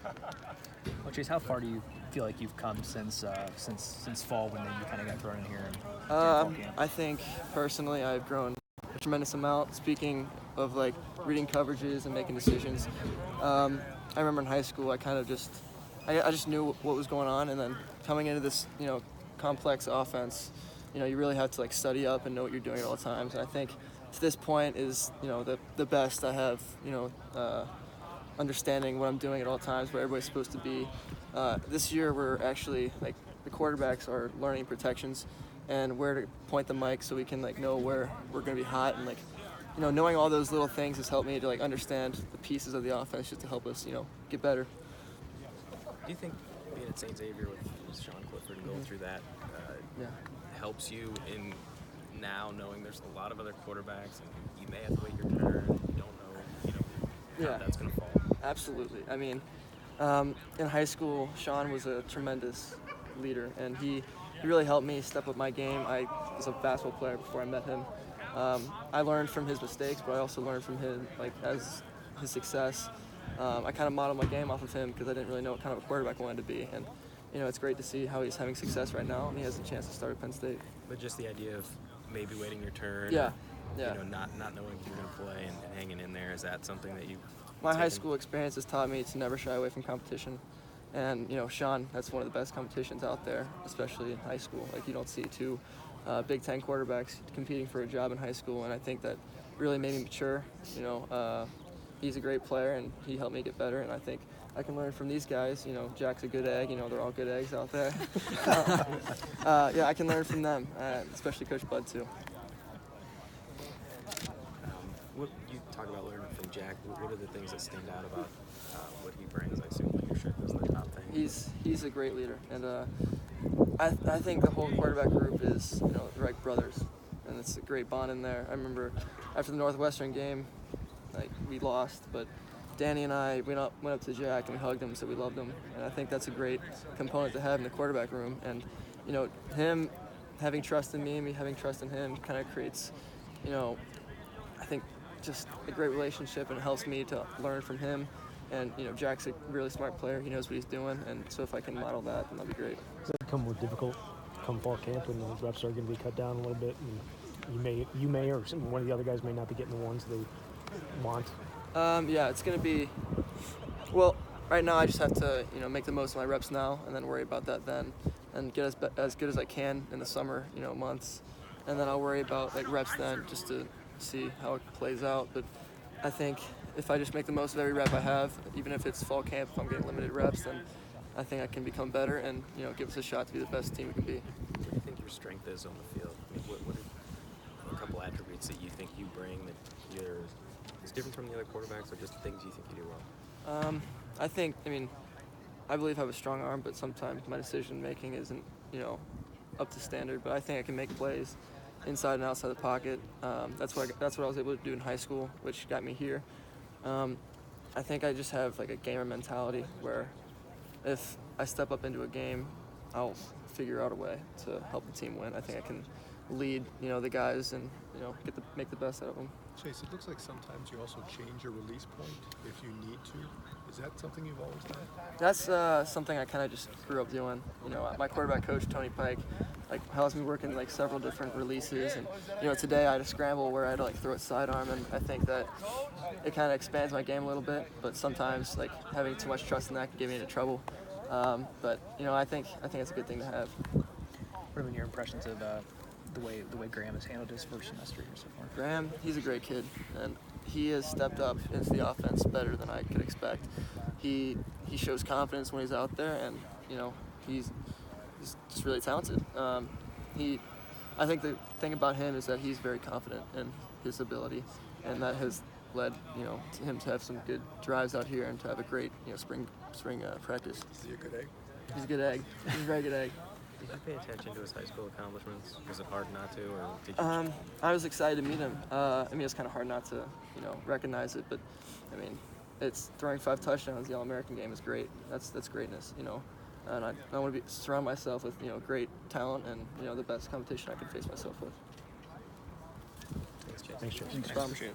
Well, Chase, how far do you feel like you've come since fall when you kind of got thrown in here and fall camp? I think personally I've grown a tremendous amount. Speaking of like reading coverages and making decisions, I remember in high school I kind of I just knew what was going on, and then coming into this complex offense, you really have to like study up and know what you're doing at all times. And I think to this point is the best I have understanding what I'm doing at all times, where everybody's supposed to be. This year we're actually like the quarterbacks are learning protections and where to point the mic so we can like know where we're going to be hot, and like knowing all those little things has helped me to like understand the pieces of the offense just to help us get better. Do you think being at St. Xavier with Sean Clifford and going through that helps you in now knowing there's a lot of other quarterbacks and you may have to wait your turn and you don't know how that's going to fall? Absolutely. I mean, in high school, Sean was a tremendous leader, and he really helped me step up my game. I was a basketball player before I met him. I learned from his mistakes, but I also learned from his his success. I kind of modeled my game off of him because I didn't really know what kind of a quarterback I wanted to be. And it's great to see how he's having success right now, and he has a chance to start at Penn State. But just the idea of maybe waiting your turn, not knowing who you're going to play and hanging in there, is that something that you? My high school experience has taught me to never shy away from competition. And, Sean, that's one of the best competitions out there, especially in high school. Like, you don't see two Big Ten quarterbacks competing for a job in high school, and I think that really made me mature. He's a great player, and he helped me get better, and I think I can learn from these guys. Jack's a good egg. They're all good eggs out there. I can learn from them, especially Coach Bud, too. What you talk about learning from Jack? What are the things that stand out about what he brings? I assume leadership is the top thing. He's a great leader, and I think the whole quarterback group is like brothers, and it's a great bond in there. I remember after the Northwestern game, like we lost, but Danny and I went up to Jack and we hugged him and said we loved him, and I think that's a great component to have in the quarterback room. And him having trust in me having trust in him kind of creates I think just a great relationship, and it helps me to learn from him. And Jack's a really smart player. He knows what he's doing, and so if I can model that, then that'd be great. Does that become more difficult come fall camp when the reps are going to be cut down a little bit, and you may or one of the other guys may not be getting the ones they want? It's going to be well. Right now, I just have to make the most of my reps now, and then worry about that then, and get as good as I can in the summer months, and then I'll worry about like reps then just to see how it plays out. But I think if I just make the most of every rep I have, even if it's fall camp, if I'm getting limited reps, then I think I can become better and give us a shot to be the best team we can be. What do you think your strength is on the field? I mean, what are a couple attributes that you think you bring that is different from the other quarterbacks, or just things you think you do well? I believe I have a strong arm, but sometimes my decision making isn't up to standard. But I think I can make plays inside and outside the pocket. That's what I was able to do in high school, which got me here. I think I just have like a gamer mentality where if I step up into a game, I'll figure out a way to help the team win. I think I can lead the guys and make the best out of them. Chase, it looks like sometimes you also change your release point if you need to. Is that something you've always done? That's something I kind of just grew up doing. My quarterback coach, Tony Pike, has me working several different releases. And, today I had a scramble where I had to throw it sidearm, and I think that it kind of expands my game a little bit. But sometimes having too much trust in that can get me into trouble. But I think it's a good thing to have. What have been your impressions of the way Graham has handled his first semester here so far? Graham, he's a great kid, and he has stepped up into the offense better than I could expect. He shows confidence when he's out there, and he's just really talented. I think the thing about him is that he's very confident in his ability, and that has led to him to have some good drives out here and to have a great spring practice. Is he a good egg? He's a good egg. He's a very good egg. Did you pay attention to his high school accomplishments? Was it hard not to, or did you? I was excited to meet him. It's kind of hard not to recognize it, but it's throwing 5 touchdowns the All-American game is great. That's greatness, and I want to surround myself with great talent and the best competition I can face myself with. Thanks, Chase. Thanks, Chase. Thanks, Bob.